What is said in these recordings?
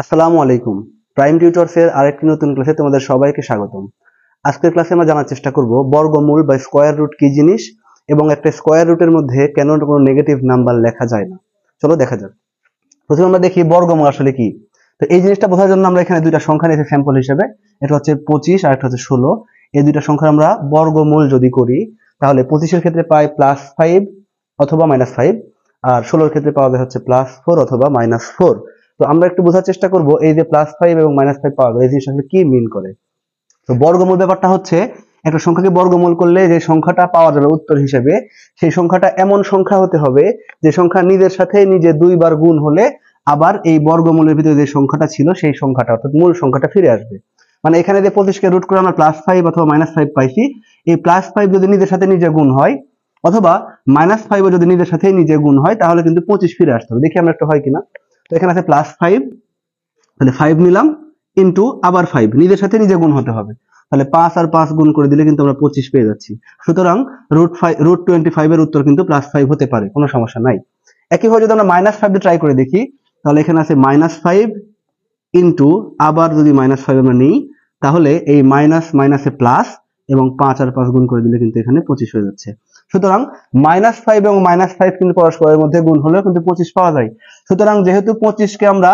আসসালামু আলাইকুম। প্রাইম টিউটরসের আরেকটি নতুন ক্লাসে তোমাদের সবাইকে স্বাগতম। আজকের ক্লাসে আমরা জানার চেষ্টা করব বর্গমূল বা স্কয়ার রুট কি জিনিস এবং একটা স্কয়ার রুটের মধ্যে কেন কোনো নেগেটিভ নাম্বার লেখা যায় না। চলো দেখা যাক। প্রথমে আমরা দেখি বর্গমূল আসলে কি। তো এই জিনিসটা বোঝার জন্য আমরা এখানে দুইটা সংখ্যা নিয়েছি স্যাম্পল হিসেবে। এটা হচ্ছে 25 আর একটা হচ্ছে 16। এই দুইটা সংখ্যার আমরা বর্গমূল যদি করি তাহলে 25 এর ক্ষেত্রে পাই +5 অথবা -5 আর 16 এর ক্ষেত্রে পাওয়া যায় হচ্ছে +4 অথবা -4। তো আমরা একটু বোঝার চেষ্টা করব এই যে +5 এবং -5 পাওয়া যায় এই জিনিসটা আসলে কি মিন করে। তো বর্গমূল ব্যাপারটা হচ্ছে একটা সংখ্যাকে বর্গমূল করলে যে সংখ্যাটা পাওয়া যাবে উত্তর হিসেবে সেই সংখ্যাটা এমন সংখ্যা হতে হবে যে সংখ্যা নিজের সাথে নিজে দুইবার গুণ হলে আবার এই বর্গমূলের ভিতরে যে সংখ্যাটা ছিল সেই সংখ্যাটা অর্থাৎ মূল সংখ্যাটা ফিরে আসবে। মানে এখানে যে 25 কে রুট করে আমরা +5 অথবা -5 পাইছি, এই +5 যদি নিজের সাথে নিজে গুণ হয় অথবা -5 যদি নিজের সাথে নিজে গুণ হয় তাহলে কিন্তু 25 ফিরে আসতে হবে। দেখি আমরা একটু হয় কিনা। তো এখানে আছে +5, তাহলে 5 নিলাম ইনটু আবার 5 নিজের সাথে নিজে গুণ হতে হবে। তাহলে 5 আর 5 গুণ করে দিলে কিন্তু আমরা 25 পেয়ে যাচ্ছি। সুতরাং √25 এর উত্তর কিন্তু +5 হতে পারে, কোনো সমস্যা নাই। একইভাবে যদি আমরা -5 দিয়ে ট্রাই করে দেখি তাহলে এখানে আছে -5 ইনটু আবার যদি -5 আমরা নিই তাহলে এই মাইনাস মাইনাসে প্লাস এবং 5 আর 5 গুণ করে দিলে কিন্তু এখানে 25 হয়ে যাচ্ছে। সুতরাং -5 এবং -5 কিন্তু পরস্পরের মধ্যে গুণ হলেও কিন্তু 25 পাওয়া যায়। সুতরাং যেহেতু 25 কে আমরা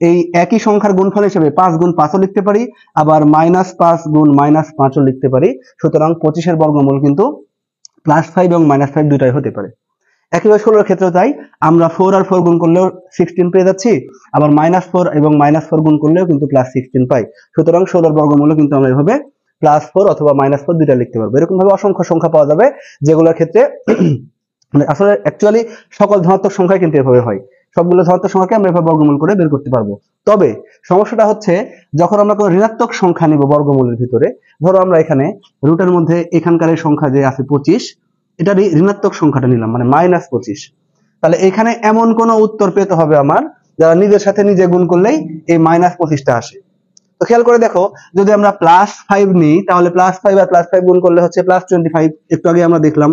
এই একই সংখ্যার গুণফল হিসেবে 5 গুণ 5ও লিখতে পারি আবার -5 গুণ -5ও লিখতে পারি। সুতরাং 25 এর বর্গমূল কিন্তু +5 এবং -5 দুটাই হতে পারে। একইভাবে 16 এর ক্ষেত্রেও তাই, আমরা 4 আর 4 গুণ করলেও 16 পেয়ে যাচ্ছি, আবার -4 এবং -4 গুণ করলেও কিন্তু +16 পাই। সুতরাং 16 এর বর্গমূলও কিন্তু আমরা এভাবে +4 অথবা -4 দুইটা লিখতে পারবো। এরকম ভাবে অসংখ্য সংখ্যা পাওয়া যাবে যেগুলোর ক্ষেত্রে মানে আসলে অ্যাকচুয়ালি সকল ধনাত্মক সংখ্যাই কিন্তু এভাবে হয়। সবগুলো ধনাত্মক সংখ্যাকে আমরা এভাবে বর্গমূল করে বের করতে পারবো। তবে সমস্যাটা হচ্ছে যখন আমরা কোনো ঋণাত্মক সংখ্যা নিব বর্গমূলের ভিতরে, ধরো আমরা এখানে রুটের মধ্যে এখানকার এই সংখ্যা যে আছে 25, এটা ঋণাত্মক সংখ্যাটা নিলাম মানে -25। তাহলে এখানে এমন কোন উত্তর পেতে হবে আমার যারা নিজের সাথে নিজে গুণ করলেই এই -25টা আসে। তো খেয়াল করে দেখো, যদি আমরা +5 নিই তাহলে +5 আর +5 গুণ করলে হচ্ছে +25। একটু আগে আমরা দেখলাম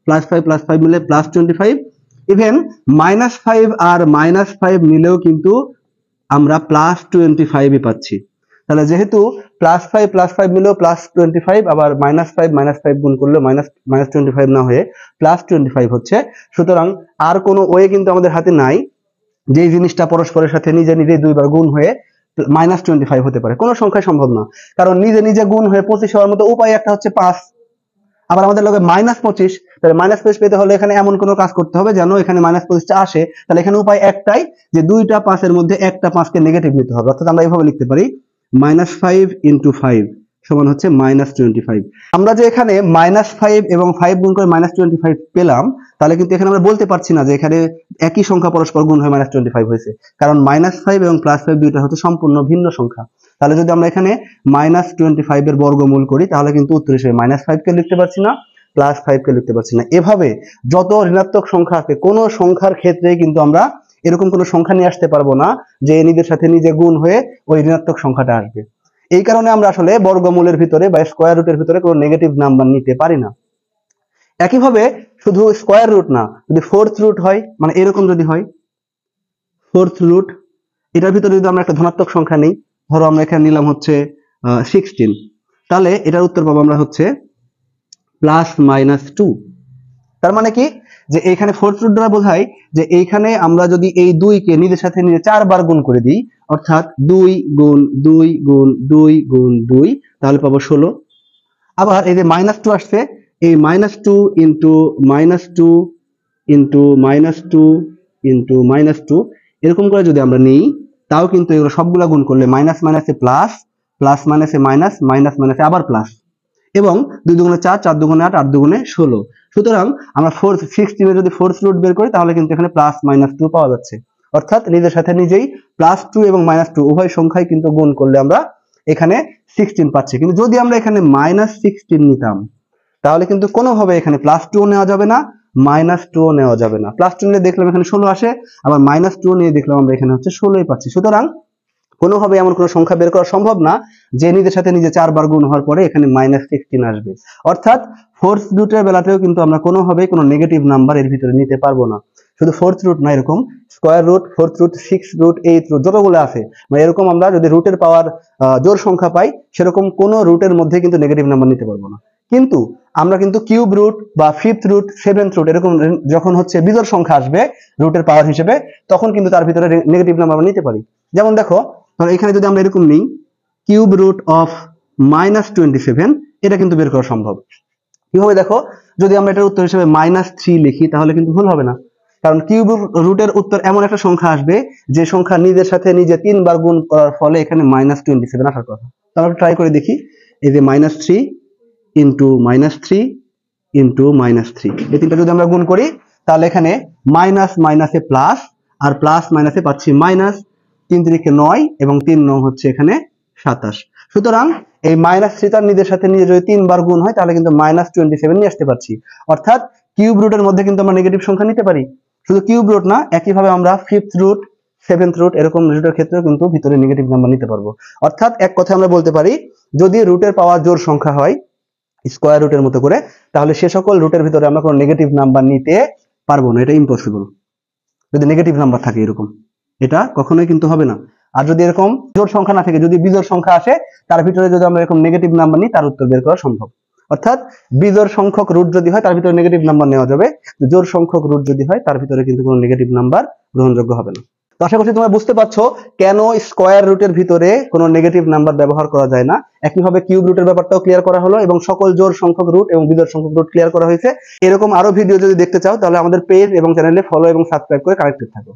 +5 মিলে +25। ইভেন -5 আর -5 মিলেও কিন্তু আমরা +25ই পাচ্ছি। তাহলে যেহেতু +5 মিলেও +25 আবার -5 গুণ করলেও -25 না হয়ে +25 হচ্ছে। সুতরাং আর কোনো ওয়ে কিন্তু আমাদের হাতে নাই যে জিনিসটা পরস্পরের সাথে নিজে নিজে দুইবার গুণ হয়ে -25 হতে পারে। কোনো সংখ্যাই সম্ভব না, কারণ নিজে নিজে গুণ হয়ে 25 হওয়ার মতো উপায় একটা হচ্ছে 5। আবার আমাদের লগে -25, তাহলে -25 পেতে হলে এখানে এমন কোনো কাজ করতে হবে যেন এখানে -25টা আসে। তাহলে এখানে উপায় একটাই যে দুইটা 5-এর মধ্যে একটা 5কে নেগেটিভ নিতে হবে। অর্থাৎ আমরা এইভাবে লিখতে পারি -5 × 5 সমান হচ্ছে -25। আমরা যে এখানে -5 এবং 5 গুণ করে -25 পেলাম, তাহলে কিন্তু এখানে আমরা বলতে পারছি না যে এখানে একই সংখ্যা পরস্পর গুণ হয়ে -25 হয়েছে, কারণ -5 এবং +5 দুইটা হচ্ছে সম্পূর্ণ ভিন্ন সংখ্যা। তাহলে যদি আমরা এখানে -25 এর বর্গমূল করি তাহলে কিন্তু উত্তর হিসেবে -5 কে লিখতে পারছি না, +5 কে লিখতে পারছি না। এভাবে যত ঋণাত্মক সংখ্যা আছে কোন সংখ্যার ক্ষেত্রে কিন্তু আমরা এরকম কোনো সংখ্যা নিয়ে আসতে পারবো না যে নিজের সাথে নিজে গুণ হয়ে ওই ঋণাত্মক সংখ্যাটা আসবে। এই কারণে আমরা আসলে বর্গমূলের ভিতরে বা স্কয়ার রুটের ভিতরে কোনো নেগেটিভ নাম্বার নিতে পারি না। একইভাবে শুধু স্কয়ার রুট না, যদি ফোর্থ রুট হয়, মানে এরকম যদি হয় ফোর্থ রুট, এটার ভিতরে যদি আমরা একটা ধনাত্মক সংখ্যা নিই, ধরো আমরা এখানে নিলাম হচ্ছে 16, তাহলে এটার উত্তর পাবো আমরা হচ্ছে +-2। তার মানে কি যে এইখানে ফোর্থ রুট দ্বারা বোঝায় যে এইখানে আমরা যদি এই 2 কে নিজের সাথে নিজে 4 বার গুণ করে দিই, অর্থাৎ 2 গুণ 2 গুণ 2 গুণ 2, তাহলে পাবো 16। আবার এই যে -2 আসছে, এই -2 ইনটু -2 ইনটু -2 ইনটু -2 এরকম করে যদি আমরা নিই তাও কিন্তু এগুলো সবগুলা গুণ করলে মাইনাস মাইনাসে প্লাস, প্লাস মাইনাসে মাইনাস, মাইনাস মাইনাসে আবার প্লাস, এবং 2 দুগুণে 4, 4 দুগুণে 8, 8 দুগুণে 16। সুতরাং আমরা 16 যদি ফোর্থ রুট বের করি তাহলে কিন্তু এখানে +-2 পাওয়া যাচ্ছে। অর্থাৎ নিজের সাথে নিজেই +2 এবং -2 উভয় সংখ্যাই কিন্তু গুণ করলে আমরা এখানে 16 পাচ্ছি। কিন্তু যদি আমরা এখানে -16 নিতাম তাহলে কিন্তু কোনোভাবে এখানে +2 নেওয়া যাবে না, -2 নেওয়া যাবে না। +2 নিয়ে দেখলাম এখানে 16 আসে, আবার -2 নিয়ে দেখলাম আমরা এখানে হচ্ছে 16ই পাচ্ছি। সুতরাং কোনোভাবে এমন কোনো সংখ্যা বের করা সম্ভব না যে নিজের সাথে নিজে 4 বার গুণ হওয়ার পরে এখানে -16 আসবে। অর্থাৎ ফোর্থ রুটের বেলাতেও কিন্তু আমরা কোনোভাবেই কোনো নেগেটিভ নাম্বার এর ভিতরে নিতে পারবো না। শুধু ফোর্থ রুট না, এরকম square root, fourth root, six root, eight root, যতগুলো আছে মানে এরকম আমরা যদি রুটের পাওয়ার জোড় সংখ্যা পাই সেরকম কোন রুটের মধ্যে কিন্তু নেগেটিভ নাম্বার নিতে পারবো না। কিন্তু আমরা কিন্তু কিউব রুট বা ফিফথ রুট, সেভেন্থ রুট এরকম যখন হচ্ছে বিজোড় সংখ্যা আসবে রুটের পাওয়ার হিসেবে, তখন কিন্তু তার ভিতরে নেগেটিভ নাম্বার আমরা নিতে পারি। যেমন দেখো, এখানে যদি আমরা এরকম নিই কিউব রুট অফ -27, এটা কিন্তু বের করা সম্ভব। কিভাবে দেখো, যদি আমরা এটার উত্তর হিসেবে -3 লিখি তাহলে কিন্তু ভুল হবে না, কারণ কিউব রুটের উত্তর এমন একটা সংখ্যা আসবে যে সংখ্যা নিজের সাথে নিজে 3 বার গুণ করার ফলে এখানে -27 আসার কথা। তো আমরা ট্রাই করে দেখি, এই যে -3 ইন্টু -3 ইন্টু -3, এই তিনটা যদি আমরা গুণ করি তাহলে এখানে মাইনাস মাইনাসে প্লাস, আর প্লাস মাইনাসে পাচ্ছি মাইনাস, 3 3 9 এবং 3 9 হচ্ছে এখানে 27। সুতরাং এই -3 তার নিজের সাথে নিজে যদি 3 বার গুণ হয় তাহলে কিন্তু -27 নিয়ে আসতে পারছি। অর্থাৎ কিউব রুটের মধ্যে কিন্তু আমরা নেগেটিভ সংখ্যা নিতে পারি। শুধু কিউব রুট না, একইভাবে আমরা ফিফথ রুট, সেভেন্থ রুট এরকম রুটের ক্ষেত্রেও কিন্তু ভিতরে নেগেটিভ নাম্বার নিতে পারবো। অর্থাৎ এক কথা আমরা বলতে পারি, যদি রুটের পাওয়ার জোড় সংখ্যা হয় স্কোয়ার রুটের মতো করে, তাহলে সে সকল রুটের ভিতরে আমরা কোনো নেগেটিভ নাম্বার নিতে পারবো না, এটা ইম্পসিবল। যদি নেগেটিভ নাম্বার থাকে এরকম, এটা কখনোই কিন্তু হবে না। আর যদি এরকম জোড় সংখ্যা না থাকে, যদি বিজোড় সংখ্যা আসে তার ভিতরে যদি আমরা এরকম নেগেটিভ নাম্বার নিই তার উত্তর বের করা সম্ভব। অর্থাৎ বিজোড় সংখ্যক রুট যদি হয় তার ভিতরে নেগেটিভ নাম্বার নেওয়া যাবে, জোড় সংখ্যক রুট যদি হয় তার ভিতরে কিন্তু কোনো নেগেটিভ নাম্বার গ্রহণযোগ্য হবে না। তো আশা করছি তোমরা বুঝতে পারছো কেন স্কোয়ার রুটের ভিতরে কোনো নেগেটিভ নাম্বার ব্যবহার করা যায় না। একইভাবে কিউব রুটের ব্যাপারটাও ক্লিয়ার করা হলো এবং সকল জোড় সংখ্যক রুট এবং বিজোড় সংখ্যক রুট ক্লিয়ার করা হয়েছে। এরকম আরো ভিডিও যদি দেখতে চাও তাহলে আমাদের পেজ এবং চ্যানেলে ফলো এবং সাবস্ক্রাইব করে কানেক্টেড থাকো।